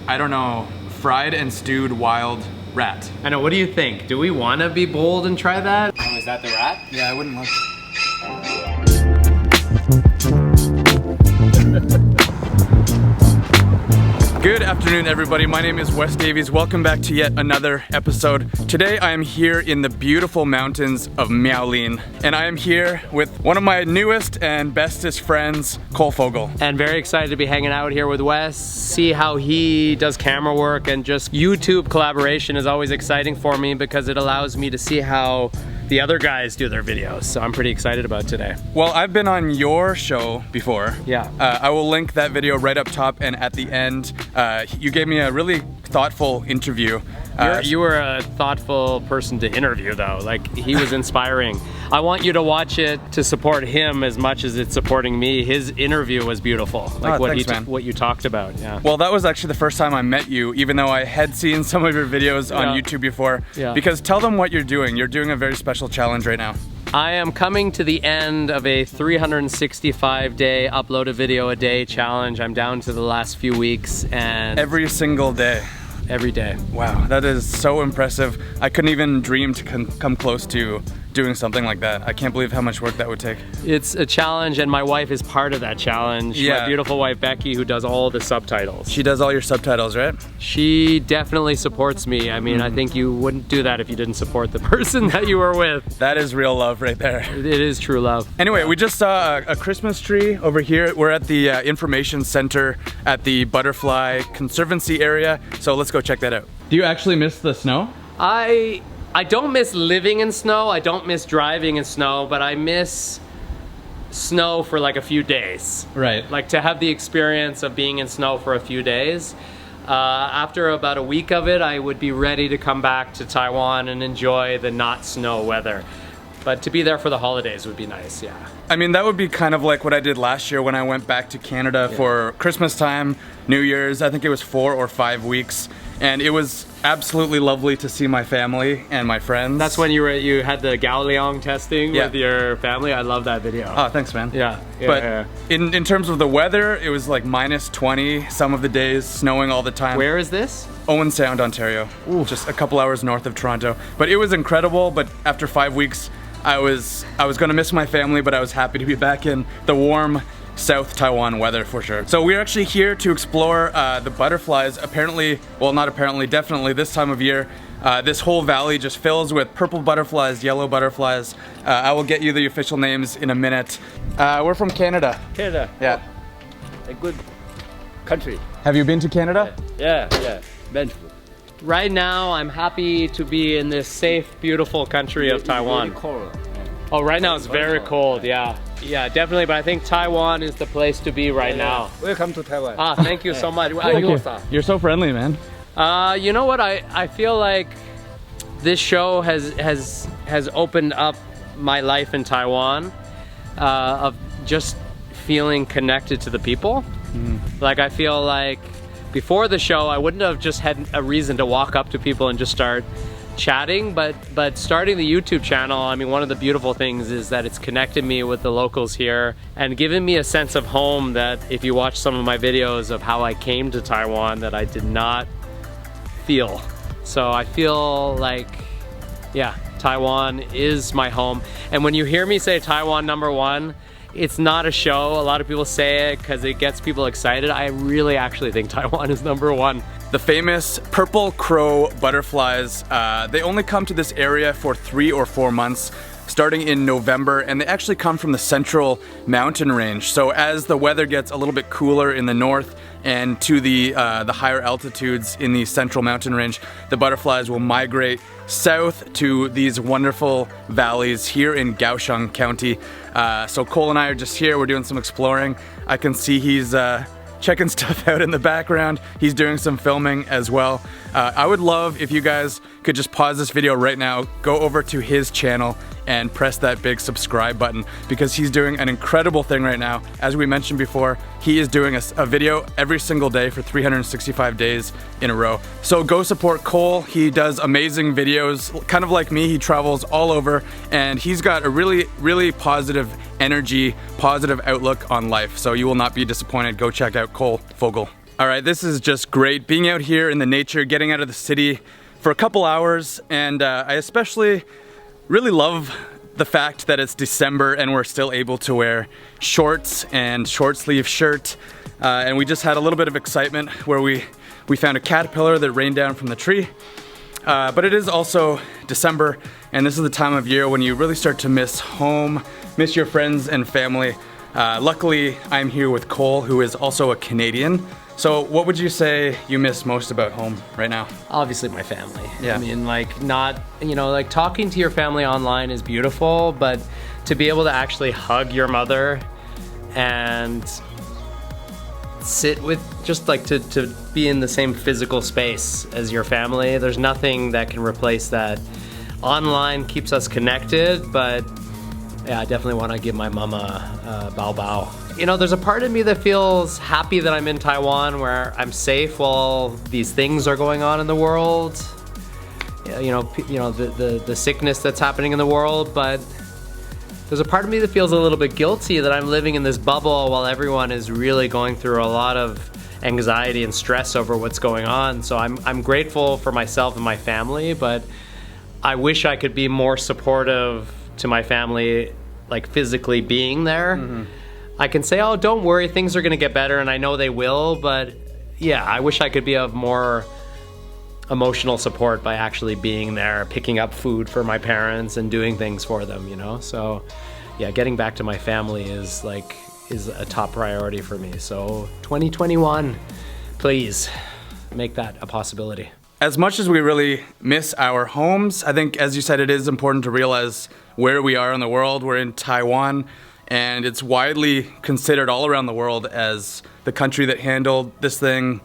I don't know, fried and stewed wild rat. I know, what do you think? Do we want to be bold and try that? Oh, is that the rat? Yeah, I wouldn't look. Good afternoon, everybody. My name is Wes Davies. Welcome back to yet another episode. Today I am here in the beautiful mountains of Maolin, and I am here with one of my newest and bestest friends, Cole Fogel. And very excited to be hanging out here with Wes, see how he does camera work, and just YouTube collaboration is always exciting for me because it allows me to see how the other guys do their videos, so I'm pretty excited about today. Well, I've been on your show before. Yeah. I will link that video right up top, and at the end, you gave me a really thoughtful interview. You were a thoughtful person to interview, though. Like, he was inspiring. I want you to watch it to support him as much as it's supporting me. His interview was beautiful. Like what you talked about. Yeah. Well, that was actually the first time I met you, even though I had seen some of your videos on YouTube before. Yeah. Because tell them what you're doing. You're doing a very special challenge right now. I am coming to the end of a 365-day upload a video a day challenge. I'm down to the last few weeks, and every single day. Every day. Wow, that is so impressive. I couldn't even dream to come close to doing something like that. I can't believe how much work that would take. It's a challenge, and my wife is part of that challenge. Yeah. My beautiful wife, Becky, who does all the subtitles. She does all your subtitles, right? She definitely supports me. I mean, I think you wouldn't do that if you didn't support the person that you were with. That is real love right there. It is true love. Anyway, we just saw a Christmas tree over here. We're at the information center at the Butterfly Conservancy area, so let's go check that out. Do you actually miss the snow? I don't miss living in snow, I don't miss driving in snow, but I miss snow for like a few days. Right. Like to have the experience of being in snow for a few days. After about a week of it, I would be ready to come back to Taiwan and enjoy the not snow weather. But to be there for the holidays would be nice, yeah. I mean, that would be kind of like what I did last year when I went back to Canada for Christmas time, New Year's. I think it was 4 or 5 weeks. And it was absolutely lovely to see my family and my friends. That's when you had the Gaoliang testing with your family. I love that video. Oh, thanks, man. Yeah. But in terms of the weather, it was like -20 some of the days, snowing all the time. Where is this? Owen Sound, Ontario. Ooh. Just a couple hours north of Toronto. But it was incredible. But after 5 weeks, I was gonna miss my family, but I was happy to be back in the warm South Taiwan weather for sure. So we're actually here to explore the butterflies. Apparently, well, not apparently, definitely this time of year, this whole valley just fills with purple butterflies, yellow butterflies. I will get you the official names in a minute. We're from Canada. Canada. Yeah. A good country. Have you been to Canada? Yeah. Been. Right now, I'm happy to be in this safe, beautiful country of Taiwan. Very cold. Oh, right now it's very cold, yeah. Yeah, definitely, but I think Taiwan is the place to be right now. Welcome to Taiwan. Ah, thank you so much. Thank you. You're so friendly, man. You know what, I feel like this show has opened up my life in Taiwan, of just feeling connected to the people. Like, I feel like before the show, I wouldn't have just had a reason to walk up to people and just start chatting, but starting the YouTube channel, I mean, one of the beautiful things is that it's connected me with the locals here and given me a sense of home that if you watch some of my videos of how I came to Taiwan, that I did not feel. So I feel like, yeah, Taiwan is my home. And when you hear me say Taiwan #1, it's not a show. A lot of people say it because it gets people excited. I really actually think Taiwan is #1. The famous purple crow butterflies, they only come to this area for 3 or 4 months, starting in November, and they actually come from the central mountain range. So as the weather gets a little bit cooler in the north and to the higher altitudes in the central mountain range, the butterflies will migrate south to these wonderful valleys here in Kaohsiung County. So Cole and I are just here, we're doing some exploring. I can see he's checking stuff out in the background. He's doing some filming as well. I would love if you guys could just pause this video right now, go over to his channel and press that big subscribe button because he's doing an incredible thing right now. As we mentioned before, he is doing a video every single day for 365 days in a row. So go support Cole. He does amazing videos, kind of like me. He travels all over and he's got a really, really positive energy, positive outlook on life. So you will not be disappointed. Go check out Cole Fogel. All right, this is just great. Being out here in the nature, getting out of the city for a couple hours, and I especially really love the fact that it's December and we're still able to wear shorts and short sleeve shirt. And we just had a little bit of excitement where we found a caterpillar that rained down from the tree. But it is also December, and this is the time of year when you really start to miss home, miss your friends and family. Luckily, I'm here with Cole, who is also a Canadian. So what would you say you miss most about home right now? Obviously my family. Yeah. I mean, like, not, you know, like talking to your family online is beautiful, but to be able to actually hug your mother and sit with, just like to be in the same physical space as your family, there's nothing that can replace that. Online keeps us connected, but yeah, I definitely want to give my mama a bow bow. You know, there's a part of me that feels happy that I'm in Taiwan, where I'm safe while these things are going on in the world. You know, the sickness that's happening in the world, but there's a part of me that feels a little bit guilty that I'm living in this bubble while everyone is really going through a lot of anxiety and stress over what's going on. So I'm grateful for myself and my family, but I wish I could be more supportive to my family, like physically being there. Mm-hmm. I can say, oh, don't worry, things are gonna get better, and I know they will, but yeah, I wish I could be of more emotional support by actually being there, picking up food for my parents and doing things for them, you know? So yeah, getting back to my family is a top priority for me. So 2021, please make that a possibility. As much as we really miss our homes, I think, as you said, it is important to realize where we are in the world. We're in Taiwan, and it's widely considered all around the world as the country that handled this thing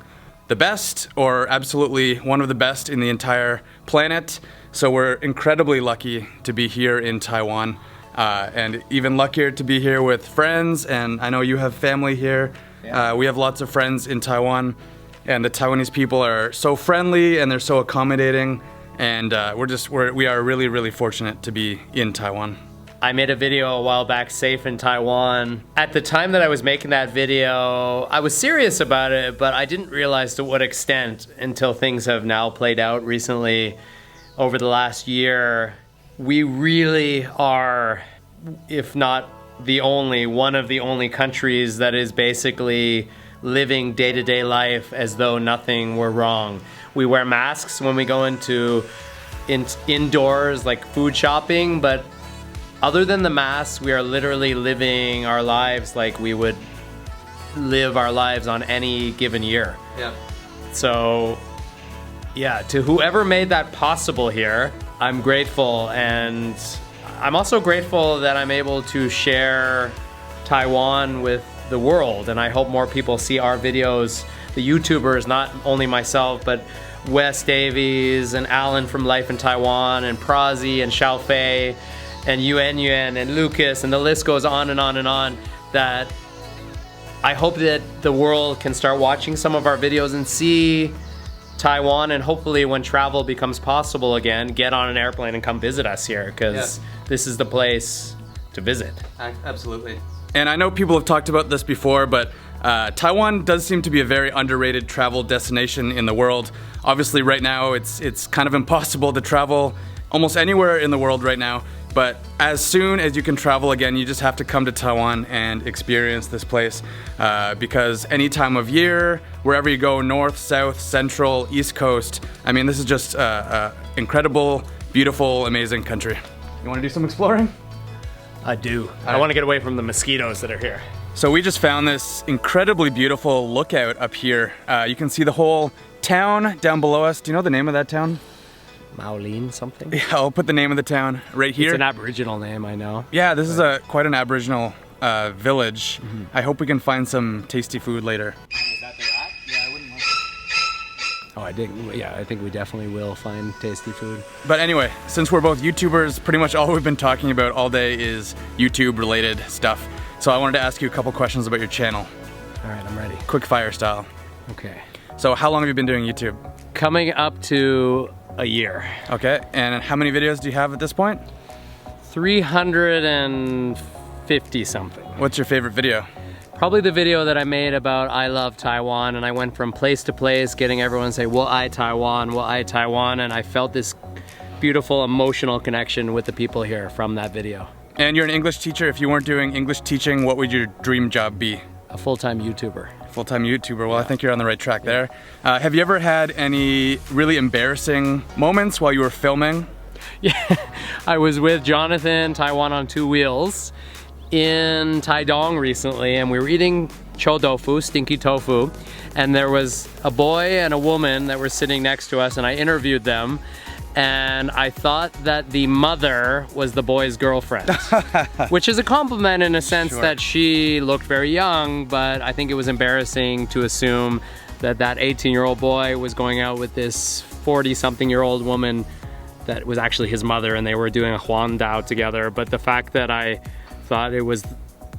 the best, or absolutely one of the best in the entire planet. So we're incredibly lucky to be here in Taiwan, and even luckier to be here with friends. And I know you have family here. Yeah. We have lots of friends in Taiwan, and the Taiwanese people are so friendly and they're so accommodating. And we are really, really fortunate to be in Taiwan. I made a video a while back, Safe in Taiwan. At the time that I was making that video, I was serious about it, but I didn't realize to what extent until things have now played out recently over the last year. We really are, if not the only, one of the only countries that is basically living day-to-day life as though nothing were wrong. We wear masks when we go into indoors, like food shopping, but other than the masks, we are literally living our lives like we would live our lives on any given year. Yeah. So, yeah, to whoever made that possible here, I'm grateful, and I'm also grateful that I'm able to share Taiwan with the world, and I hope more people see our videos, the YouTubers, not only myself, but Wes Davies and Alan from Life in Taiwan and Prazi and Xiaofei and Yuan and Lucas, and the list goes on and on and on, that I hope that the world can start watching some of our videos and see Taiwan, and hopefully when travel becomes possible again, get on an airplane and come visit us here, because this is the place to visit. Absolutely. And I know people have talked about this before, but Taiwan does seem to be a very underrated travel destination in the world. Obviously right now it's kind of impossible to travel almost anywhere in the world right now. But as soon as you can travel again, you just have to come to Taiwan and experience this place, because any time of year, wherever you go, north, south, central, east coast, I mean, this is just an incredible, beautiful, amazing country. You want to do some exploring? I do. I want to get away from the mosquitoes that are here. So we just found this incredibly beautiful lookout up here. You can see the whole town down below us. Do you know the name of that town? Maolin something? Yeah, I'll put the name of the town right here. It's an Aboriginal name, I know. Yeah, this is quite an Aboriginal village. Mm-hmm. I hope we can find some tasty food later. Is that the rat? Yeah, I wouldn't want to. Oh, I didn't. Yeah, I think we definitely will find tasty food. But anyway, since we're both YouTubers, pretty much all we've been talking about all day is YouTube-related stuff. So I wanted to ask you a couple questions about your channel. All right, I'm ready. Quick fire style. Okay. So how long have you been doing YouTube? Coming up to a year. Okay, and how many videos do you have at this point? 350 something. What's your favorite video? Probably the video that I made about I love Taiwan, and I went from place to place getting everyone to say, 我爱 Taiwan, 我爱 Taiwan, and I felt this beautiful emotional connection with the people here from that video. And you're an English teacher. If you weren't doing English teaching, what would your dream job be? A full-time YouTuber. Full-time YouTuber. Well, I think you're on the right track there. Have you ever had any really embarrassing moments while you were filming? Yeah, I was with Jonathan, Taiwan on Two Wheels, in Taidong recently, and we were eating chou tofu, stinky tofu, and there was a boy and a woman that were sitting next to us, and I interviewed them, and I thought that the mother was the boy's girlfriend, which is a compliment in a sense that she looked very young, but I think it was embarrassing to assume that that 18-year-old boy was going out with this 40-something-year-old woman that was actually his mother, and they were doing a huan dao together. But the fact that I thought it was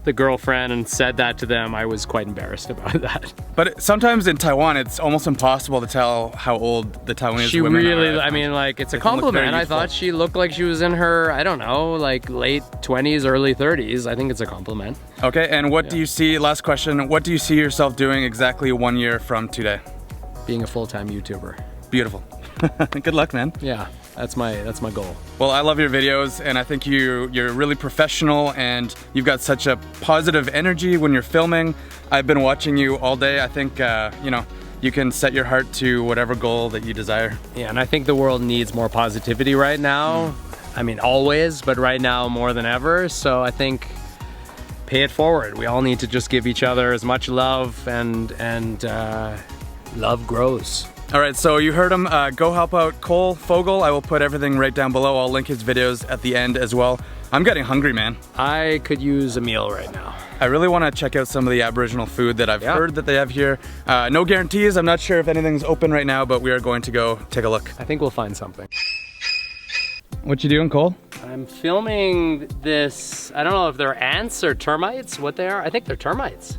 the girlfriend and said that to them, I was quite embarrassed about that. But sometimes in Taiwan, it's almost impossible to tell how old the Taiwanese women are. I mean, like, it's a compliment. I thought she looked like she was in her, I don't know, like late 20s, early 30s. I think it's a compliment. Okay, and what do you see, last question, what do you see yourself doing exactly 1 year from today? Being a full-time YouTuber. Beautiful. Good luck, man. Yeah, that's my goal. Well, I love your videos, and I think you're really professional, and you've got such a positive energy when you're filming. I've been watching you all day. I think you know, you can set your heart to whatever goal that you desire. Yeah, and I think the world needs more positivity right now. I mean, always, but right now more than ever. So I think pay it forward. We all need to just give each other as much love, and love grows. All right, so you heard him. Go help out Cole Fogel. I will put everything right down below. I'll link his videos at the end as well. I'm getting hungry, man. I could use a meal right now. I really want to check out some of the Aboriginal food that I've heard that they have here. No guarantees. I'm not sure if anything's open right now, but we are going to go take a look. I think we'll find something. What you doing, Cole? I'm filming this, I don't know if they're ants or termites, what they are. I think they're termites.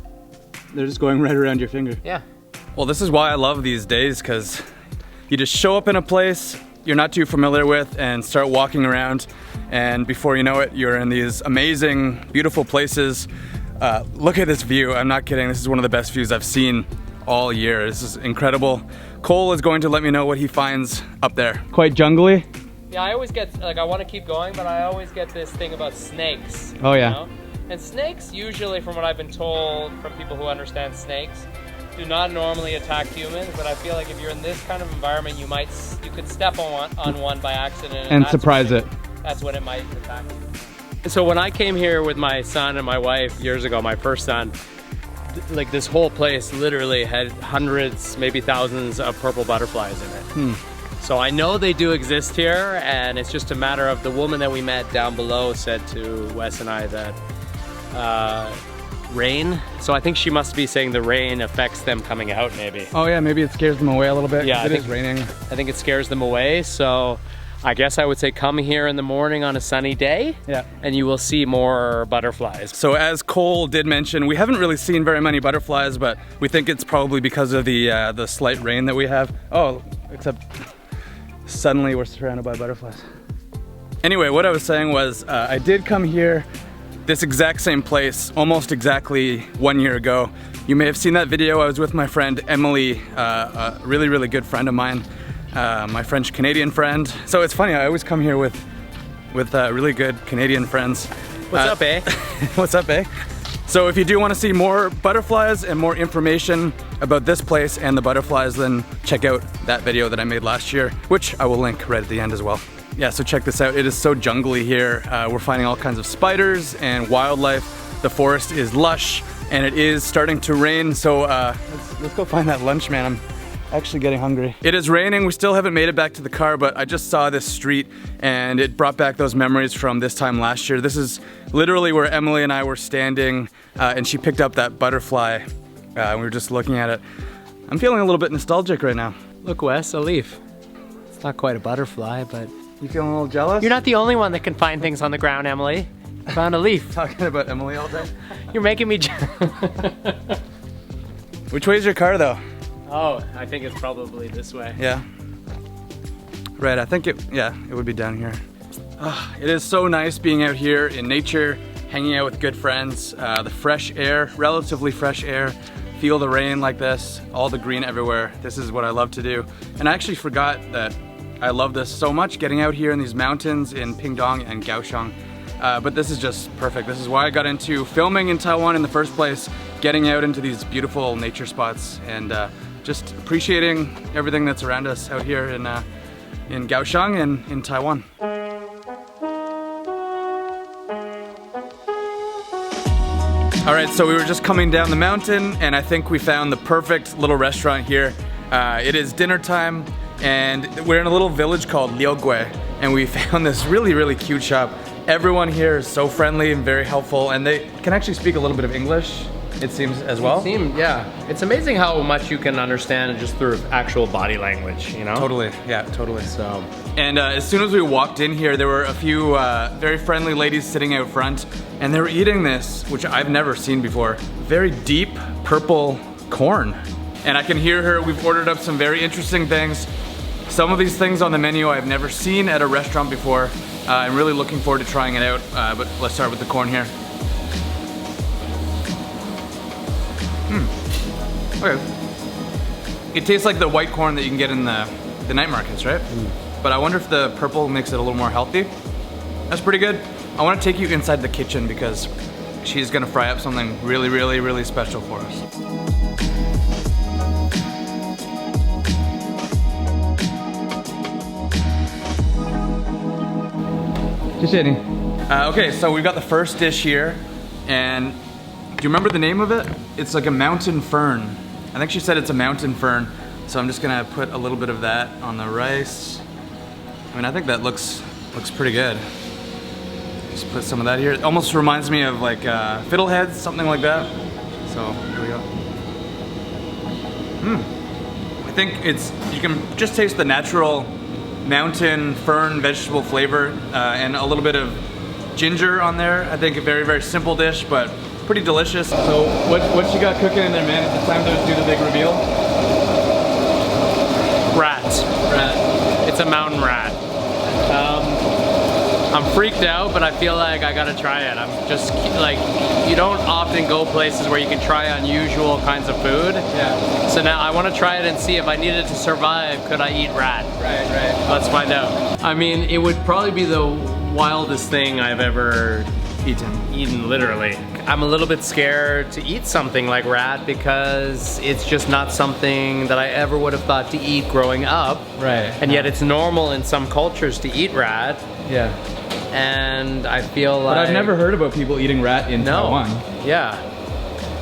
They're just going right around your finger. Yeah. Well, this is why I love these days, because you just show up in a place you're not too familiar with and start walking around, and before you know it, you're in these amazing, beautiful places. Look at this view. I'm not kidding. This is one of the best views I've seen all year. This is incredible. Cole is going to let me know what he finds up there. Quite jungly. Yeah, I always get, like, I want to keep going, but I always get this thing about snakes. Oh, yeah. You know? And snakes, usually, from what I've been told from people who understand snakes, do not normally attack humans, but I feel like if you're in this kind of environment, you could step on one by accident and surprise it. That's when it might attack you. So when I came here with my son and my wife years ago, my first son, like this whole place literally had hundreds, maybe thousands of purple butterflies in it. So I know they do exist here, and it's just a matter of the woman that we met down below said to Wes and I that rain. So I think she must be saying the rain affects them coming out, maybe. Oh yeah, maybe it scares them away a little bit. Yeah, it is raining. I think it scares them away. So I guess I would say come here in the morning on a sunny day, and you will see more butterflies. So as Cole did mention, we haven't really seen very many butterflies, but we think it's probably because of the slight rain that we have. Oh, except suddenly we're surrounded by butterflies. Anyway, what I was saying was I did come here, this exact same place, almost exactly 1 year ago. You may have seen that video. I was with my friend Emily, a really, really good friend of mine, my French-Canadian friend. So it's funny, I always come here with really good Canadian friends. What's up, eh? What's up, eh? So if you do want to see more butterflies and more information about this place and the butterflies, then check out that video that I made last year, which I will link right at the end as well. Yeah, so check this out. It is so jungly here. We're finding all kinds of spiders and wildlife. The forest is lush, and it is starting to rain. So let's go find that lunch, man. I'm actually getting hungry. It is raining. We still haven't made it back to the car, but I just saw this street, and it brought back those memories from this time last year. This is literally where Emily and I were standing, and she picked up that butterfly, and we were just looking at it. I'm feeling a little bit nostalgic right now. Look, Wes, a leaf. It's not quite a butterfly, but... You feeling a little jealous? You're not the only one that can find things on the ground, Emily. I found a leaf. Talking about Emily all day? You're making me Which way is your car, though? Oh, I think it's probably this way. Yeah. Right, I think it would be down here. It is so nice being out here in nature, hanging out with good friends, the fresh air, relatively fresh air, feel the rain like this, all the green everywhere. This is what I love to do. And I actually forgot that I love this so much, getting out here in these mountains in Pingdong and Kaohsiung. But this is just perfect. This is why I got into filming in Taiwan in the first place, getting out into these beautiful nature spots and just appreciating everything that's around us out here in Kaohsiung and in Taiwan. All right, so we were just coming down the mountain and I think we found the perfect little restaurant here. It is dinner time and we're in a little village called Liugui and we found this really, really cute shop. Everyone here is so friendly and very helpful and they can actually speak a little bit of English, it seems, as well. Yeah. It's amazing how much you can understand just through actual body language, you know? Totally, yeah, totally. So. And as soon as we walked in here, there were a few very friendly ladies sitting out front and they were eating this, which I've never seen before, very deep purple corn. And I can hear her, we've ordered up some very interesting things. Some of these things on the menu I've never seen at a restaurant before. I'm really looking forward to trying it out, but let's start with the corn here. Okay. It tastes like the white corn that you can get in the night markets, right? But I wonder if the purple makes it a little more healthy. That's pretty good. I want to take you inside the kitchen because she's gonna fry up something really, really, really special for us. Okay, so we've got the first dish here, and do you remember the name of it? It's like a mountain fern. I think she said it's a mountain fern, so I'm just gonna put a little bit of that on the rice. I mean, I think that looks pretty good. Just put some of that here. It almost reminds me of like fiddleheads, something like that. So here we go. I think you can just taste the natural mountain fern vegetable flavor and a little bit of ginger on there. I think a very, very simple dish, but pretty delicious. So what you got cooking in there, man? It's time to do the big reveal. Rat. It's a mountain rat. I'm freaked out, but I feel like I gotta try it. I'm just like, you don't often go places where you can try unusual kinds of food. Yeah. So now I want to try it and see if I needed to survive, could I eat rat? Right. Let's find out. I mean, it would probably be the wildest thing I've ever eaten, literally. I'm a little bit scared to eat something like rat because it's just not something that I ever would have thought to eat growing up. Right. And yet it's normal in some cultures to eat rat. Yeah. And I feel like... But I've never heard about people eating rat in Taiwan. Yeah.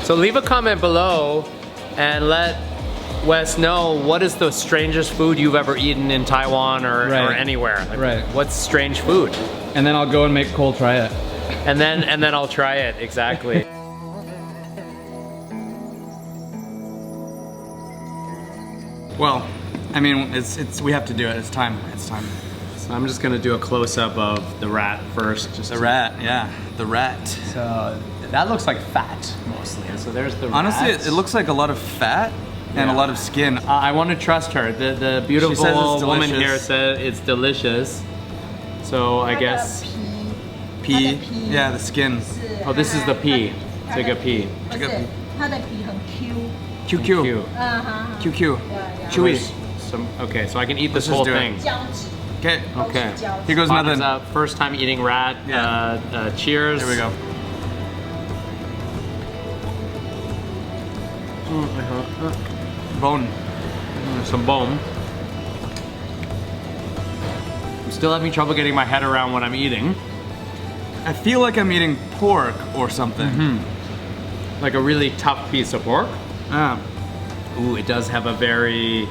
So leave a comment below and let Wes know what is the strangest food you've ever eaten in Taiwan or anywhere. Like, what's strange food? And then I'll go and make Cole try it. And then I'll try it, exactly. Well, I mean, we have to do it. It's time. So I'm just gonna do a close-up of the rat first. The rat, yeah, the rat. So that looks like fat mostly. So there's the Honestly, rat. it looks like a lot of fat and a lot of skin. I want to trust her. The beautiful woman delicious. here said it's delicious. So I guess pea. Yeah, the skin. Oh, this is the pea. It's like a pea. 它的皮很 Q， QQ. QQ. Chewy. Okay, so I can eat this Let's whole just do thing. it. 胶质。 Okay. Okay. Here goes Bottoms nothing. up. First time eating rat. Yeah. Cheers. Here we go. Bone. Some bone. I'm still having trouble getting my head around what I'm eating. I feel like I'm eating pork or something. Like a really tough piece of pork. Ah. Ooh, it does have a very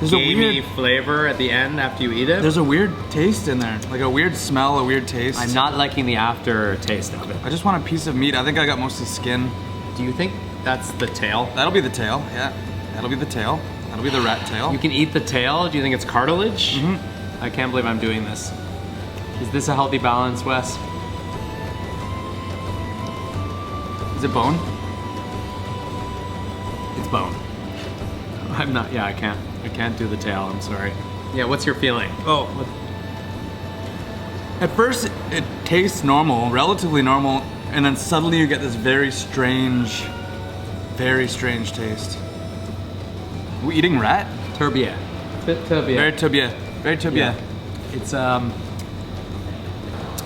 gamey flavor at the end after you eat it. There's a weird taste in there. Like a weird smell, a weird taste. I'm not liking the aftertaste of it. I just want a piece of meat. I think I got most of the skin. Do you think that's the tail? That'll be the tail, yeah. That'll be the tail. That'll be the rat tail. You can eat the tail? Do you think it's cartilage? I can't believe I'm doing this. Is this a healthy balance, Wes? Is it bone? It's bone. I'm not, yeah, I can't do the tail, I'm sorry. Yeah, what's your feeling? Oh. At first, it tastes normal, relatively normal, and then suddenly you get this very strange taste. Are we eating rat? Turbia. Turbia. Very turbia. Very turbia. Yeah. It's I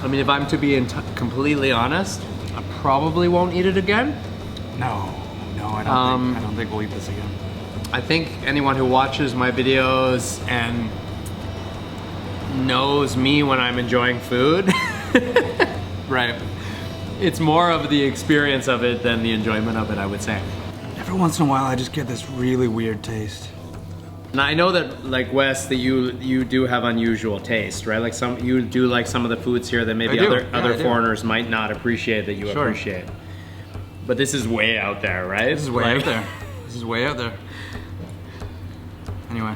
mean, if I'm to be completely honest, I probably won't eat it again. No, I don't think we'll eat this again. I think anyone who watches my videos and knows me when I'm enjoying food, Right. it's more of the experience of it than the enjoyment of it, I would say. Every once in a while, I just get this really weird taste. And I know that, like Wes, that you do have unusual taste, right? Like you do like some of the foods here that maybe other foreigners might not appreciate that you appreciate. But this is way out there, right? This is way out there. This is way out there. Anyway,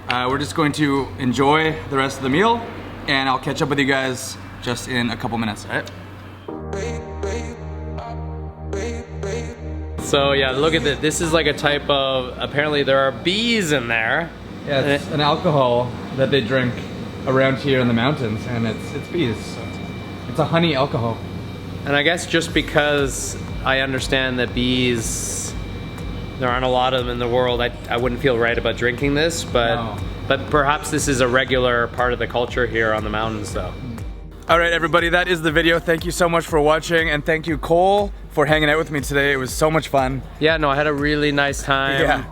we're just going to enjoy the rest of the meal, and I'll catch up with you guys just in a couple minutes, all right? So yeah, look at this. This is like a type of, apparently there are bees in there. Yeah, it's an alcohol that they drink around here in the mountains, and it's bees. So it's a honey alcohol. And I guess just because I understand that bees, there aren't a lot of them in the world, I wouldn't feel right about drinking this, but perhaps this is a regular part of the culture here on the mountains though. All right, everybody, that is the video. Thank you so much for watching, and thank you, Cole, for hanging out with me today. It was so much fun. Yeah, no, I had a really nice time. Yeah.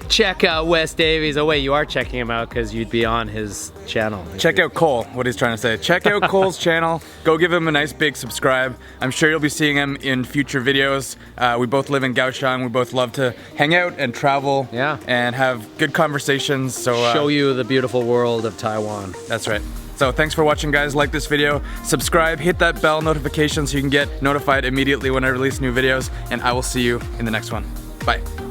Check out Wes Davies. Oh wait, you are checking him out because you'd be on his channel. Check out Cole, what he's trying to say. Check out Cole's channel. Go give him a nice big subscribe. I'm sure you'll be seeing him in future videos. We both live in Kaohsiung. We both love to hang out and travel and have good conversations. So show you the beautiful world of Taiwan. That's right. So thanks for watching, guys. Like this video, subscribe, hit that bell notification so you can get notified immediately when I release new videos, and I will see you in the next one. Bye.